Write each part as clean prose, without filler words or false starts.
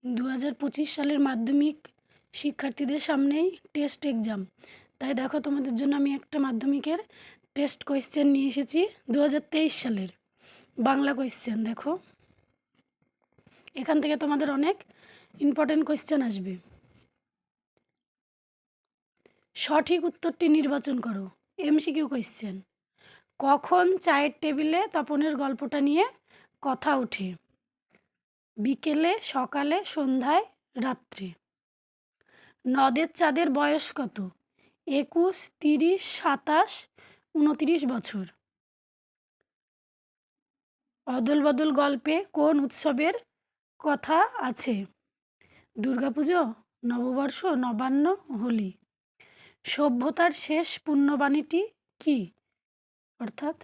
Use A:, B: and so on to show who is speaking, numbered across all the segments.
A: 2025 সালের মাধ্যমিক শিক্ষার্থীদের সামনেই টেস্ট এক্সাম। তাই দেখো তোমাদের জন্য আমি একটা মাধ্যমিকের টেস্ট কোয়েশ্চেন নিয়ে এসেছি 2023 সালের বাংলা কোয়েশ্চেন। দেখো এখান থেকে তোমাদের অনেক ইম্পর্টেন্ট কোয়েশ্চেন আসবে। সঠিক উত্তরটি নির্বাচন করো। MCQ question. কখন চায়ের টেবিলে তপনের গল্পটা নিয়ে কথা ওঠে? বিকেলে, সকালে, সন্ধ্যায়, রাত্রে। নদের চাঁদের বয়স কত? 21, 30, 27, 29 বছর। অদল বদল গল্পে কোন উৎসবের কথা আছে? দুর্গাপুজো, নববর্ষ, নবান্ন, হোলি। সভ্যতার শেষ পুণ্যবাণীটি কি? অর্থাৎ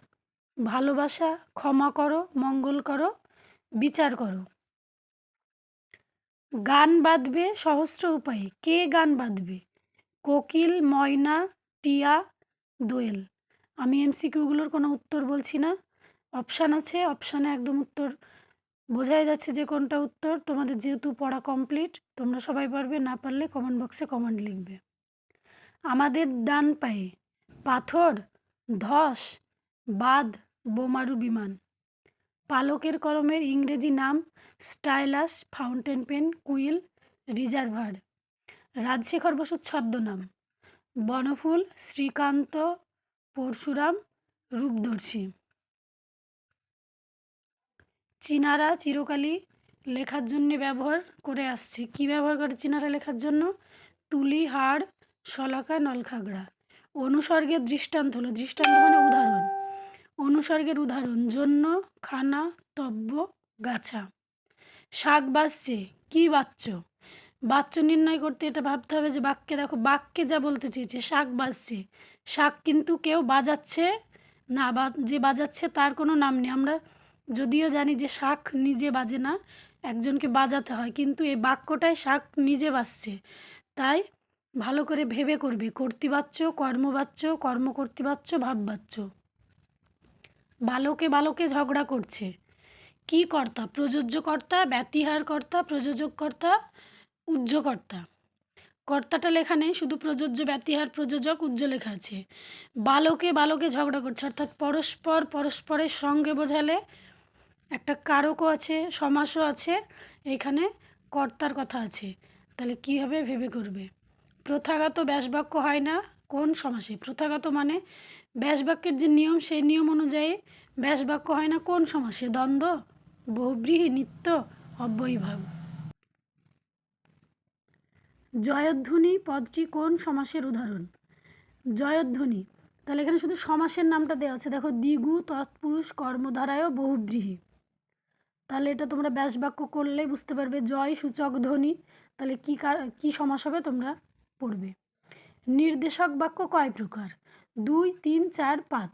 A: ভালোবাসা, ক্ষমা করো, মঙ্গল করো, বিচার করো। গান বাঁধবে সহস্র উপায়ে, কে গান বাঁধবে? কোকিল, ময়না, টিয়া, দোয়েল। আমি এমসিকিউগুলোর কোনো উত্তর বলছি না, অপশান আছে, অপশানে একদম উত্তর বোঝাই যাচ্ছে যে কোনটা উত্তর। তোমাদের যেহেতু পড়া কমপ্লিট, তোমরা সবাই পারবে, না পারলে কমেন্ট বক্সে কমেন্ট লিখবে। আমাদের ডান পায়ে, পাথর, ধস, বাঁধ, বোমারু বিমান। পালকের কলমের ইংরেজি নাম? Stylus, fountain pen, quill, reservoir. Rajshekhar বসুর ছদ্মনাম? বনফুল, শ্রীকান্ত, পরশুরাম, রূপদর্শী। চীনারা চিরকালই লেখার জন্য ব্যবহার করে আসছে। কি ব্যবহার করে চীনারা লেখার জন্য? তুলি, হাড়, শলাকা, নলখাগড়া। অনুসর্গের দৃষ্টান্ত হলো, দৃষ্টান্ত মানে উদাহরণ। অনুসর্গের উদাহরণ: জন্য, খানা, তব্য, গাছা। শাক বাজছে, কি বাচ্চ? বাচ্চ নির্ণয় করতে এটা ভাবতে হবে যে বাক্যে, দেখো বাক্যে যা বলতে চেয়েছে, শাক বাজছে। শাক কিন্তু কেউ বাজাচ্ছে না, বা যে বাজাচ্ছে তার কোনো নাম নেই। আমরা যদিও জানি যে শাক নিজে বাজে না, একজনকে বাজাতে হয়, কিন্তু এই বাক্যটায় শাক নিজে বাজছে। তাই ভালো করে ভেবে করবে। কর্তৃবাচ্য, কর্মবাচ্য, কর্মকর্তৃবাচ্য, ভাববাচ্য। বালকে বালকে ঝগড়া করছে, কি কর্তা? প্রযোজ্য কর্তা, ব্যতিহার কর্তা, প্রযোজক কর্তা, উজ্জ্ব কর্তা। কর্তাটা লেখা নেই, শুধু প্রযোজ্য, ব্যতিহার, প্রযোজক, উজ্জ্ব লেখা আছে। বালকে বালকে ঝগড়া করছে, অর্থাৎ পরস্পর পরস্পরের সঙ্গে বোঝালে একটা কারকও আছে, সমাসও আছে, এখানে কর্তার কথা আছে। তাহলে কী হবে ভেবে করবে। প্রথাগত ব্যাসবাক্য হয় না কোন সমাসে? প্রথাগত মানে ব্যাসবাক্যের যে নিয়ম, সেই নিয়ম অনুযায়ী ব্যাসবাক্য হয় না কোন সমাসে? দ্বন্দ্ব, বহুব্রীহি, নিত্য, অব্যয়ীভাব। জয়ধ্বনি পদটি কোন সমাসের উদাহরণ? জয়ধ্বনি, তাহলে এখানে শুধু সমাসের নামটা দেওয়া আছে। দেখো, দ্বিগু, তৎপুরুষ, কর্মধারায়, বহুব্রীহি। তাহলে এটা তোমরা ব্যাসবাক্য করলেই বুঝতে পারবে। জয় সূচক ধ্বনি, তাহলে কি সমাস হবে তোমরা পড়বে। নির্দেশক বাক্য কয় প্রকার? 2, 3, 4, 5।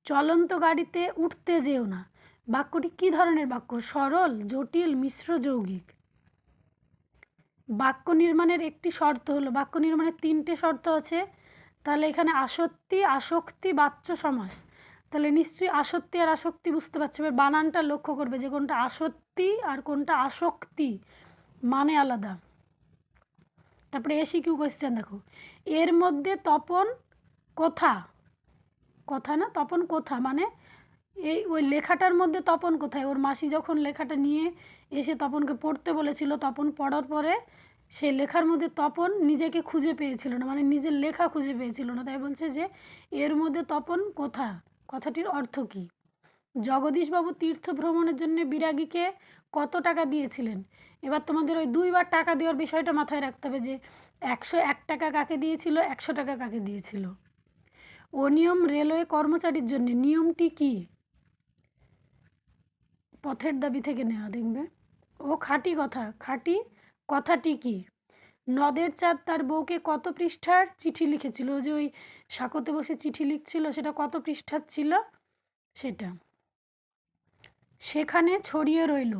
A: চলন্ত গাড়িতে উঠতে যেও না, বাক্যটি কী ধরনের বাক্য? সরল, জটিল, মিশ্র, যৌগিক। বাক্য নির্মাণের একটি শর্ত হলো, বাক্য নির্মাণের 3টে শর্ত আছে। তাহলে এখানে আসক্তি, আসক্তি, বাচ্য সমাস। তাহলে নিশ্চয়ই আসক্তি আর আসক্তি বুঝতে পারছো। এবার বানানটা লক্ষ্য করবে যে কোনটা আসক্তি আর কোনটা আসক্তি, মানে আলাদা। তারপরে এসিকিউ কোয়েশ্চেন দেখো, এর মধ্যে তপন কোথা? কথা না, তপন কোথা মানে ওই লেখাটার মধ্যে তপন কোথায়? ওর মাসি যখন লেখাটা নিয়ে এসে তপনকে পড়তে বলেছিল, তপন পড়ার পরে সেই লেখার মধ্যে তপন নিজেকে খুঁজে পেয়েছিল না, মানে নিজের লেখা খুঁজে পেয়েছিল না। তাই বলছে যে এর মধ্যে তপন কোথা, কথাটির অর্থ কী? জগদীশবাবু তীর্থ ভ্রমণের জন্য বিরাগীকে কত টাকা দিয়েছিলেন? এবার তোমাদের ওই 2বার টাকা দেওয়ার বিষয়টা মাথায় রাখতে হবে যে 101 টাকা কাকে দিয়েছিল, 100 টাকা কাকে দিয়েছিল। অনিয়ম রেলওয়ে কর্মচারীর জন্য, নিয়মটি কি? পথের দাবি থেকে নেওয়া, দেখবে। ও খাঁটি কথা, খাঁটি কথাটি কি? নদের চাঁদ তার বউকে কত পৃষ্ঠার চিঠি লিখেছিল? ও যে ওই সাঁকোতে বসে চিঠি লিখছিল, সেটা কত পৃষ্ঠার ছিল সেটা। সেখানে ছড়িয়ে রইল,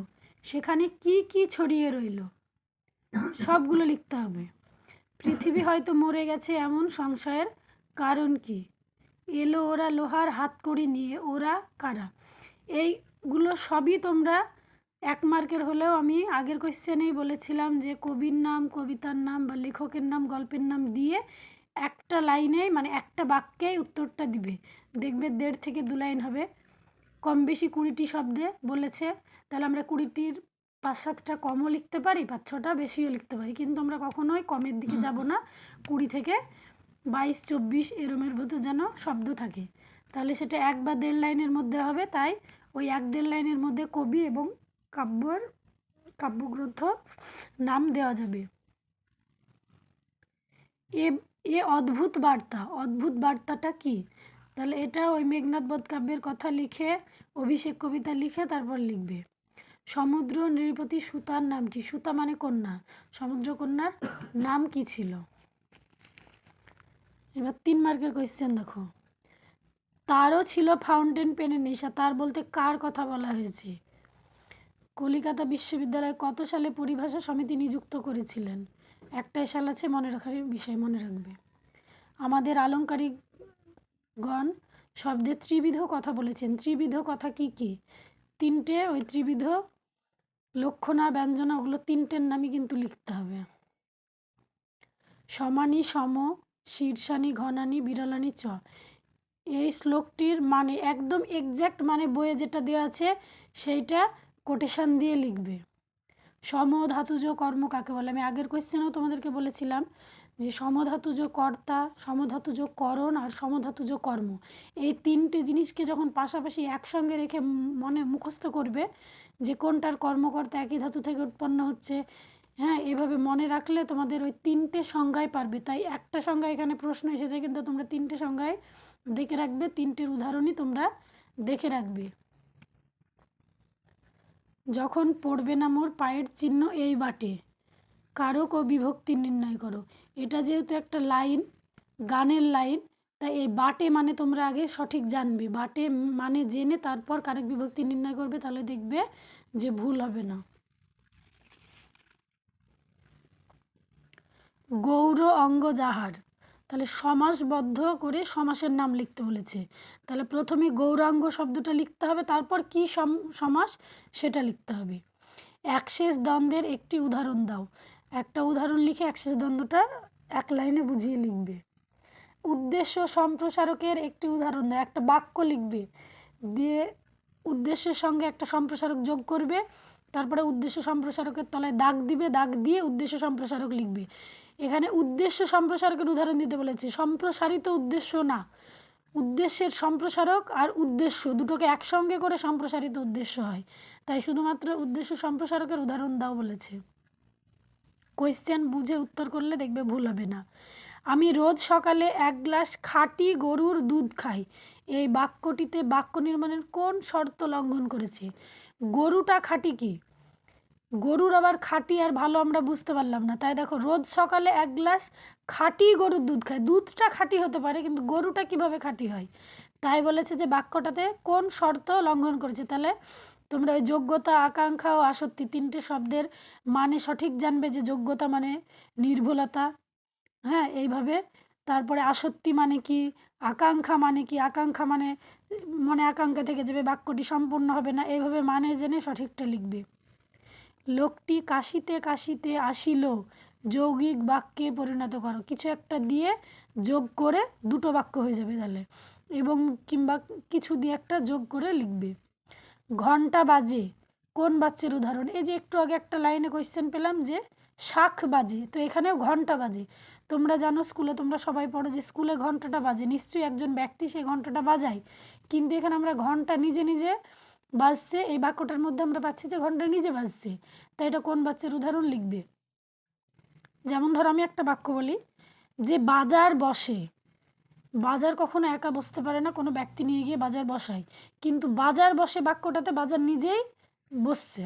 A: সেখানে কি কি ছড়িয়ে রইল? সবগুলো লিখতে হবে। পৃথিবী হয়তো মরে গেছে এমন সংশয়ের কারণ কি? এলো ওরা লোহার হাতকড়ি নিয়ে, ওরা কারা? এইগুলো সবই তোমরা 1 মার্কের হলেও আমি আগের কোয়েশ্চেনেই বলেছিলাম যে কবির নাম, কবিতার নাম বা লেখকের নাম, গল্পের নাম দিয়ে একটা লাইনেই মানে একটা বাক্যেই উত্তরটা দিবে। দেখবে 1.5 থেকে 2 লাইন হবে। কম বেশি 20টি শব্দে বলেছে, তাহলে আমরা 20টির 5-7টা কমও লিখতে পারি, 5-6টা বেশিও লিখতে পারি, কিন্তু আমরা কখনোই কমের দিকে যাব না। 20 থেকে 22-24 এরমের মধ্যে যেন শব্দ থাকে, তাহলে সেটা 1 বা 1.5 লাইনের মধ্যে হবে। তাই ওই 1-1.5 লাইনের মধ্যে কবি এবং কাব্যগ্রন্থ নাম দেওয়া যাবে। এ এ অদ্ভুত বার্তা, অদ্ভুত বার্তাটা কি? তাহলে এটা ওই মেঘনাদ বধ কাব্যের কথা লিখে, অভিষেক কবিতা লিখে তারপর লিখবে। সমুদ্র নৃপতি সুতার নাম কি? সুতা মানে কন্যা, সমুদ্রকন্যার নাম কি ছিল? এবার 3 মার্কের কোয়েশ্চেন দেখো। তারও ছিল ফাউন্টেন পেনের নেশা, তার বলতে কার কথা বলা হয়েছে? কলিকাতা বিশ্ববিদ্যালয় কত সালে পরিভাষা সমিতি নিযুক্ত করেছিলেন? একটাই সাল আছে, মনে রাখার বিষয়, মনে রাখবে। আমাদের আলংকারিকগণ শব্দের ত্রিবিধ কথা বলেছেন। ত্রিবিধ কথা কি কি? 3টে, ওই ত্রিবিধ লক্ষণা ব্যঞ্জনা ওগুলো 3টের নামই কিন্তু লিখতে হবে। সমানি, সম, শীর্ষানি, ঘনানি, বিরলানি, চ। এই শ্লোকটির মানে একদম এক্স্যাক্ট মানে বইয়ে যেটা দেওয়া আছে সেইটা কোটেশন দিয়ে লিখবে। সমধাতুজ কর্ম কাকে বলে? আমি আগের কোয়েশ্চেনেও তোমাদেরকে বলেছিলাম যে সমধাতুজ কর্তা, সমধাতুজ করণ আর সমধাতুজ কর্ম, এই 3টে জিনিসকে যখন পাশাপাশি একসঙ্গে রেখে মনে মুখস্থ করবে যে কোনটার কর্মকর্তা একই ধাতু থেকে উৎপন্ন হচ্ছে, হ্যাঁ, এভাবে মনে রাখলে তোমাদের ওই 3টে সংজ্ঞায় পারবে। তাই একটা সংজ্ঞা এখানে প্রশ্ন এসেছে, কিন্তু তোমরা 3টে সংজ্ঞায় দেখে রাখবে, 3টের উদাহরণই তোমরা দেখে রাখবে। যখন পড়বে না মোর পায়ের চিহ্ন এই বাটে, কারক ও বিভক্তি নির্ণয় করো। এটা যেহেতু একটা লাইন, গানের লাইন, তাই এই বাটে মানে তোমরা আগে সঠিক জানবে। বাটে মানে জেনে তারপর কারক বিভক্তি নির্ণয় করবে, তাহলে দেখবে যে ভুল হবে না। গৌর অঙ্গ যাহার, তাহলে সমাসবদ্ধ করে সমাসের নাম লিখতে বলেছে। তাহলে প্রথমে গৌরাঙ্গ শব্দটা লিখতে হবে, তারপর কি সমাস সেটা লিখতে হবে। একশেষ দ্বন্দ্বের একটি উদাহরণ দাও। একটা উদাহরণ লিখে একশেষ দ্বন্দ্বটা 1 লাইনে বুঝিয়ে লিখবে। উদ্দেশ্য সম্প্রসারকের একটি উদাহরণ দাও। একটা বাক্য লিখবে, দিয়ে উদ্দেশ্যের সঙ্গে একটা সম্প্রসারক যোগ করবে, তারপরে উদ্দেশ্য সম্প্রসারকের তলায় দাগ দিবে, দাগ দিয়ে উদ্দেশ্য সম্প্রসারক লিখবে। এখানে উদ্দেশ্য সম্প্রসারকের উদাহরণ দিতে বলেছে, সম্প্রসারিত উদ্দেশ্য না, উদ্দেশ্যের সম্প্রসারক আর উদ্দেশ্য দুটোকে একসঙ্গে করে সম্প্রসারিত উদ্দেশ্য হয়, তাই শুধুমাত্র উদ্দেশ্য সম্প্রসারকের উদাহরণ দাও বলেছে। কোয়েশ্চেন বুঝে উত্তর করলে দেখবে ভুল হবে না। আমি রোজ সকালে 1 গ্লাস খাঁটি গরুর দুধ খাই, এই বাক্যটিতে বাক্য নির্মাণের কোন শর্ত লঙ্ঘন করেছে? গরুটা খাঁটি কি? গরুর আবার খাঁটি আর ভালো আমরা বুঝতে পারলাম না। তাই দেখো, রোজ সকালে 1 গ্লাস খাঁটি গরুর দুধ খায়, দুধটা খাঁটি হতে পারে কিন্তু গরুটা কিভাবে খাঁটি হয়? তাই বলেছে যে বাক্যটাতে কোন শর্ত লঙ্ঘন করেছে। তাহলে তোমরা ওই যোগ্যতা, আকাঙ্ক্ষা ও আসক্তি 3টে শব্দের মানে সঠিক জানবে, যে যোগ্যতা মানে নির্ভুলতা, হ্যাঁ, এইভাবে। তারপরে আসক্তি মানে কি, আকাঙ্ক্ষা মানে কি, আকাঙ্ক্ষা মানে মনে আকাঙ্ক্ষা থেকে যাবে, বাক্যটি সম্পূর্ণ হবে না, এইভাবে মানে জেনে সঠিকটা লিখবে। লোকটি কাশিতে কাশিতে আসিল, যৌগিক বাক্যে পরিণত করো। কিছু একটা দিয়ে যোগ করে 2টো বাক্য হয়ে যাবে তাহলে, এবং কিংবা কিছু দিয়ে একটা যোগ করে লিখবে। ঘন্টা বাজে, কোন বাচ্চার উদাহরণ? এই যে একটু আগে একটা লাইনে কোয়েশ্চেন পেলাম যে শাখ বাজে, তো এখানেও ঘন্টা বাজে। তোমরা জানো স্কুলে তোমরা সবাই পড়ো যে স্কুলে ঘন্টাটা বাজে, নিশ্চয়ই একজন ব্যক্তি সেই ঘন্টাটা বাজায়, কিন্তু এখানে আমরা ঘন্টা নিজে নিজে বাজছে, এই বাক্যটার মধ্যে আমরা পাচ্ছি যে ঘন্টা নিজে বাজছে, তাই এটা কোন বাচ্চার উদাহরণ লিখবে। যেমন ধরো আমি একটা বাক্য বলি যে বাজার বসে, বাজার কখনো একা বসতে পারে না, কোনো ব্যক্তি নিয়ে গিয়ে বাজার বসায়, কিন্তু বাজার বসে বাক্যটাতে বাজার নিজেই বসছে।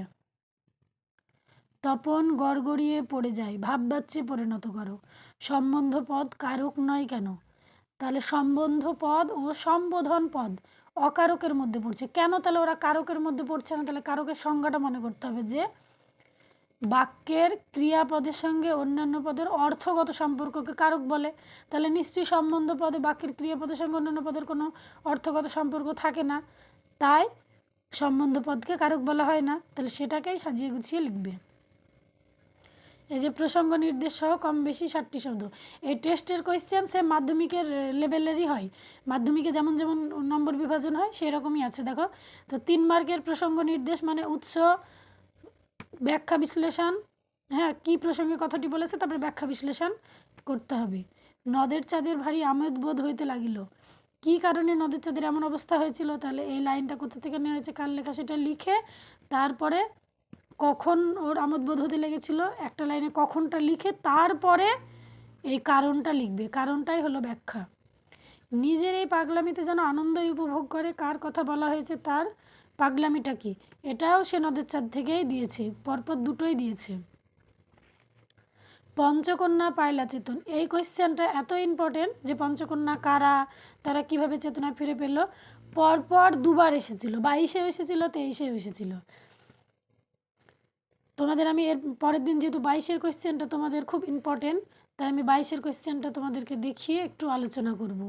A: তপন গড়গড়িয়ে পড়ে যায়, ভাববাচ্যে পরিণত করো। সম্বন্ধ পদ কারক নয় কেন? তাহলে সম্বন্ধ পদ ও সম্বোধন পদ অকারকের মধ্যে পড়ছে কেন? তাহলে ওরা কারকের মধ্যে পড়ছে না, তাহলে কারকের সংজ্ঞাটা মনে করতে হবে যে বাক্যের ক্রিয়াপদের সঙ্গে অন্যান্য পদের অর্থগত সম্পর্ককে কারক বলে। তাহলে নিশ্চয়ই সম্বন্ধ পদে বাক্যের ক্রিয়াপদের সঙ্গে অন্যান্য পদের কোনো অর্থগত সম্পর্ক থাকে না, তাই সম্বন্ধ পদকে কারক বলা হয় না, তাহলে সেটাকেই সাজিয়ে গুছিয়ে লিখবে। এই যে প্রসঙ্গ নির্দেশ সহ কম বেশি 60টি শব্দ, এই টেস্টের কোয়েশ্চেন সেম মাধ্যমিকের লেভেলেরই হয়। মাধ্যমিকে যেমন যেমন নম্বর বিভাজন হয় সেই রকমই আছে। দেখো তো 3 মার্কের প্রসঙ্গ নির্দেশ মানে উৎস, ব্যাখ্যা বিশ্লেষণ, হ্যাঁ কী প্রসঙ্গে কথাটি বলেছে তারপরে ব্যাখ্যা বিশ্লেষণ করতে হবে। নদের চাঁদের ভারী আমেদ বোধ হইতে লাগিল, কী কারণে নদের চাঁদের এমন অবস্থা হয়েছিল, তাহলে এই লাইনটা কোথা থেকে নেওয়া হয়েছে, কার লেখা, সেটা লিখে তারপরে কখন ওর আমোদ বোধ হতে লেগেছিল একটা লাইনে কখনটা লিখে তারপরে এই কারণটা লিখবে, কারণটাই হলো ব্যাখ্যা। নিজের এই পাগলামিতে যেন আনন্দই উপভোগ করে, কার কথা বলা হয়েছে, তার পাগলামিটা কি, এটাও সে নদের চাঁদ থেকেই দিয়েছে, পরপর দুটোই দিয়েছে। পঞ্চকন্যা পায়লা চেতন, এই কোয়েশ্চেনটা এত ইম্পর্টেন্ট যে পঞ্চকন্যা কারা, তারা কিভাবে চেতনায় ফিরে পেল, পরপর দুবার এসেছিল, 22-এও এসেছিল, 23-এও এসেছিল। তোমাদের আমি এর পরের দিন যেহেতু 22-এর কোয়েশ্চেনটা তোমাদের খুব ইম্পর্টেন্ট, তাই আমি 22-এর কোয়েশ্চেনটা তোমাদেরকে দেখিয়ে একটু আলোচনা করব।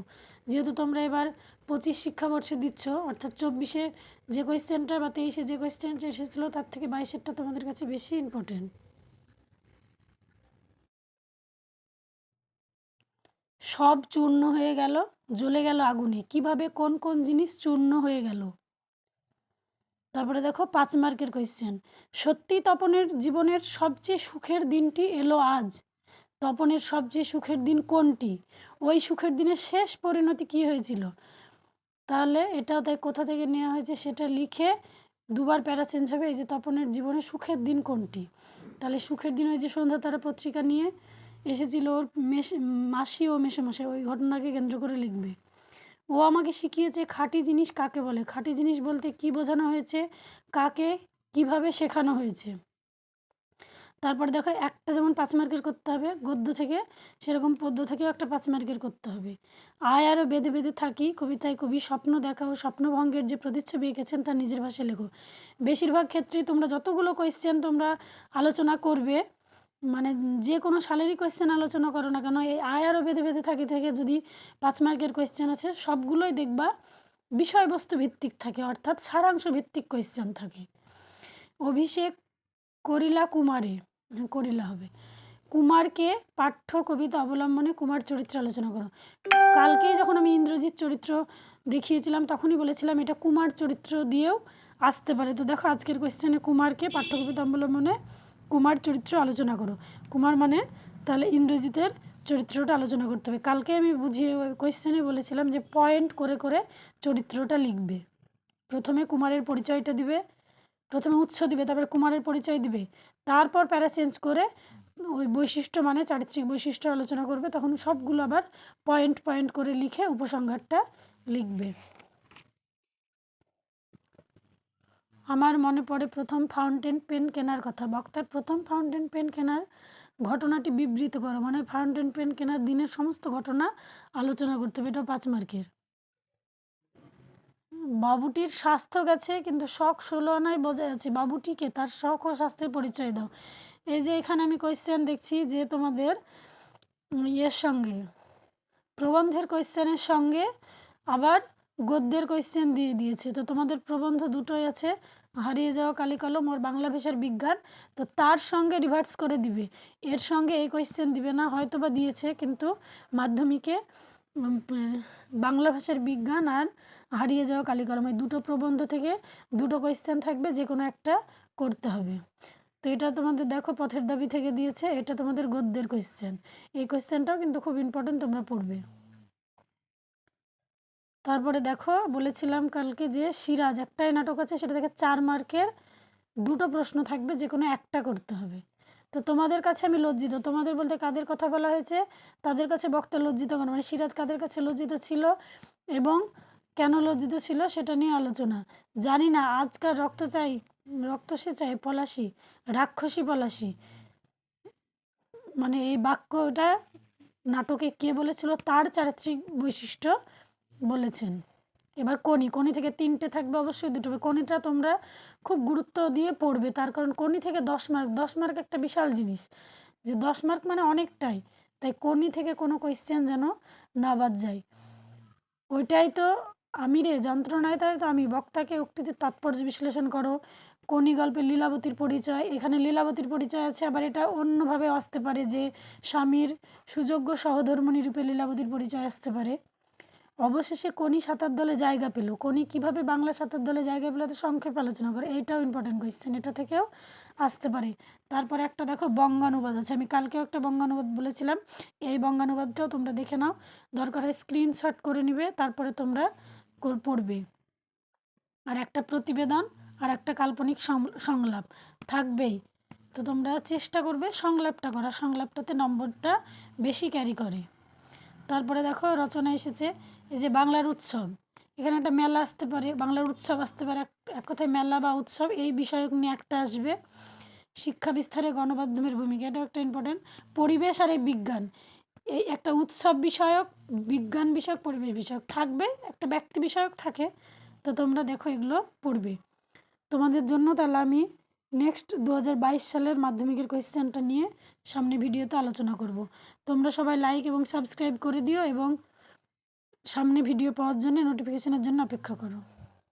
A: যেহেতু তোমরা এবার 25 শিক্ষাবর্ষে দিচ্ছ, অর্থাৎ 24-এ যে কোয়েশ্চেনটা বা 23-এ যে কোয়েশ্চেনটা এসেছিলো তার থেকে 22-এরটা তোমাদের কাছে বেশি ইম্পর্টেন্ট। সব চূর্ণ হয়ে গেল, জ্বলে গেল আগুনে, কিভাবে কোন কোন জিনিস চূর্ণ হয়ে গেল। তারপরে দেখো 5 মার্কের কোয়েশ্চেন, সত্যি তপনের জীবনের সবচেয়ে সুখের দিনটি এলো আজ, তপনের সবচেয়ে সুখের দিন কোনটি, ওই সুখের দিনের শেষ পরিণতি কী হয়েছিল, তাহলে এটাও তাই কোথা থেকে নেওয়া হয়েছে সেটা লিখে দুবার প্যারা চেঞ্জ হবে। এই যে তপনের জীবনের সুখের দিন কোনটি, তাহলে সুখের দিন ওই যে সন্ধ্যা তারা পত্রিকা নিয়ে এসেছিল ওর মাসি ও মেসোমশাই, ওই ঘটনাকে কেন্দ্র করে লিখবে। ও আমাকে শিখিয়েছে খাঁটি জিনিস কাকে বলে, খাঁটি জিনিস বলতে কি বোঝানো হয়েছে, কাকে কিভাবে শেখানো হয়েছে। তারপর দেখো একটা যেমন 5 মার্কের করতে হবে গদ্য থেকে, সেরকম পদ্য থেকেও একটা 5 মার্কের করতে হবে। আয় আরও বেঁধে বেঁধে থাকি কবিতায় কবি স্বপ্ন দেখা ও স্বপ্নভঙ্গের যে প্রতিচ্ছবি এঁকেছেন তার নিজের ভাষায় লেখো। বেশিরভাগ ক্ষেত্রেই তোমরা যতগুলো কোয়েশ্চেন তোমরা আলোচনা করবে, মানে যে কোনো সালেরই কোয়েশ্চেন আলোচনা করো না কেন, এই আয় আরও বেঁধে বেঁধে থাকি থেকে যদি 5 মার্কের কোয়েশ্চেন আছে সবগুলোই দেখবা বিষয়বস্তু ভিত্তিক থাকে, অর্থাৎ সারাংশ ভিত্তিক কোয়েশ্চেন থাকে। অভিষেক করিলা কুমারে, করিলা হবে, কুমারকে পাঠ্য কবিতা অবলম্বনে কুমার চরিত্র আলোচনা করো। কালকেই যখন আমি ইন্দ্রজিৎ চরিত্র দেখিয়েছিলাম তখনই বলেছিলাম এটা কুমার চরিত্র দিয়েও আসতে পারে। তো দেখো আজকের কোয়েশ্চেনে কুমারকে পাঠ্য কবিতা অবলম্বনে কুমার চরিত্র আলোচনা করো, কুমার মানে তাহলে ইন্দ্রজিতের চরিত্রটা আলোচনা করতে হবে। কালকে আমি বুঝিয়ে কোয়েশ্চেনে বলেছিলাম যে পয়েন্ট করে করে চরিত্রটা লিখবে, প্রথমে কুমারের পরিচয়টা দিবে, প্রথমে উৎস দিবে, তারপরে কুমারের পরিচয় দিবে, তারপর প্যারা চেঞ্জ করে ওই বৈশিষ্ট্য মানে চারিত্রিক বৈশিষ্ট্য আলোচনা করবে, তখন সবগুলো আবার পয়েন্ট পয়েন্ট করে লিখে উপসংহারটা লিখবে। আমার মনে পড়ে প্রথম ফাউন্টেন পেন কেনার কথা, বক্তার প্রথম ফাউন্টেন পেন কেনার ঘটনাটি বিবৃত করো, মানে ফাউন্টেন পেন কেনার দিনের সমস্ত ঘটনা আলোচনা করতে হবে, এটা 5 মার্কের। বাবুটির স্বাস্থ্য গেছে কিন্তু শখ 16 আনায় বজায় আছে, বাবুটিকে তার শখ ও স্বাস্থ্যের পরিচয় দাও। এই যে এখানে আমি কোয়েশ্চেন দেখছি যে তোমাদের ইয়ের সঙ্গে প্রবন্ধের কোয়েশ্চেনের সঙ্গে আবার গদ্যের কোয়েশ্চেন দিয়ে দিয়েছে। তো তোমাদের প্রবন্ধ দুটোই আছে, হারিয়ে যাওয়া কালি কলম ওর বাংলা ভাষার বিজ্ঞান, তো তার সঙ্গে রিভার্স করে দিবে, এর সঙ্গে এই কোয়েশ্চেন দিবে না, হয়তো বা দিয়েছে কিন্তু মাধ্যমিকে বাংলা ভাষার বিজ্ঞান আর হারিয়ে যাওয়া কালি কলম এই দুটো প্রবন্ধ থেকে দুটো কোয়েশ্চেন থাকবে, যে কোনো একটা করতে হবে। তো এটা তোমাদের দেখো পথের দাবি থেকে দিয়েছে, এটা তোমাদের গদ্যের কোয়েশ্চেন, এই কোয়েশ্চেনটাও কিন্তু খুব ইম্পর্টেন্ট, তোমরা পড়বে। তারপরে দেখো বলেছিলাম কালকে যে সিরাজ একটাই নাটক আছে, সেটা থেকে 4 মার্কের দুটো প্রশ্ন থাকবে, যে কোনো একটা করতে হবে। তো তোমাদের কাছে আমি লজ্জিত, তোমাদের বলতে কাদের কথা বলা হয়েছে, তাদের কাছে বক্তা লজ্জিত কেন, মানে সিরাজ কাদের কাছে লজ্জিত ছিল এবং কেন লজ্জিত ছিল সেটা নিয়ে আলোচনা। জানি না আজকাল রক্ত চাই, রক্ত সে চাই পলাশি, রাক্ষসী পলাশি, মানে এই বাক্যটা নাটকে কে বলেছিল, তার চারিত্রিক বৈশিষ্ট্য বলেছেন। এবার কোনি, কোনি থেকে 3টে থাকবে, অবশ্যই 2টো হবে। কোনিটা তোমরা খুব গুরুত্ব দিয়ে পড়বে, তার কারণ কোনি থেকে 10 মার্ক, 10 মার্ক একটা বিশাল জিনিস, যে 10 মার্ক মানে অনেকটাই, তাই কোনি থেকে কোনো কোয়েশ্চেন যেন না বাদ যায়। ওইটাই তো আমিরে যন্ত্রণায় তাই তো আমি বক্তাকে উক্তিতে তাৎপর্য বিশ্লেষণ করো। কোনি গল্পে লীলাবতীর পরিচয়, এখানে লীলাবতীর পরিচয় আছে, আবার এটা অন্যভাবে আসতে পারে যে স্বামীর সুযোগ্য সহধর্মিণী রূপে লীলাবতীর পরিচয় আসতে পারে। অবশেষে কোনি সাঁতার দলে জায়গা পেল, কোনি কীভাবে বাংলা সাঁতার দলে জায়গা পেল তো সংক্ষেপে আলোচনা করে, এইটাও ইম্পর্টেন্ট কোয়েশ্চেন, এটা থেকেও আসতে পারে। তারপরে একটা দেখো বঙ্গানুবাদ আছে, আমি কালকেও একটা বঙ্গানুবাদ বলেছিলাম, এই বঙ্গানুবাদটাও তোমরা দেখে নাও, দরকার হয় স্ক্রিনশট করে নিবে, তারপরে তোমরা পড়বে। আর একটা প্রতিবেদন আর একটা কাল্পনিক সংলাপ থাকবেই, তো তোমরা চেষ্টা করবে সংলাপটা করা, সংলাপটাতে নম্বরটা বেশি ক্যারি করে। তারপরে দেখো রচনা এসেছে এই যে বাংলার উৎসব, এখানে একটা মেলা আসতে পারে, বাংলার উৎসব আসতে পারে, এক কথায় মেলা বা উৎসব এই বিষয়ক নিয়ে একটা আসবে। শিক্ষা বিস্তারে গণমাধ্যমের ভূমিকা, এটা একটা ইম্পর্টেন্ট। পরিবেশ আর এই বিজ্ঞান, এই একটা উৎসব বিষয়ক, বিজ্ঞান বিষয়ক, পরিবেশ বিষয়ক থাকবে, একটা ব্যক্তি বিষয়ক থাকে, তো তোমরা দেখো এগুলো পড়বে তোমাদের জন্য। তাহলে আমি নেক্সট 2022 সালের মাধ্যমিকের কোয়েশ্চেনটা নিয়ে সামনে ভিডিওতে আলোচনা করব। তোমরা সবাই লাইক এবং সাবস্ক্রাইব করে দিও এবং সামনে ভিডিও পাওয়ার জন্য নোটিফিকেশনের জন্য অপেক্ষা করো।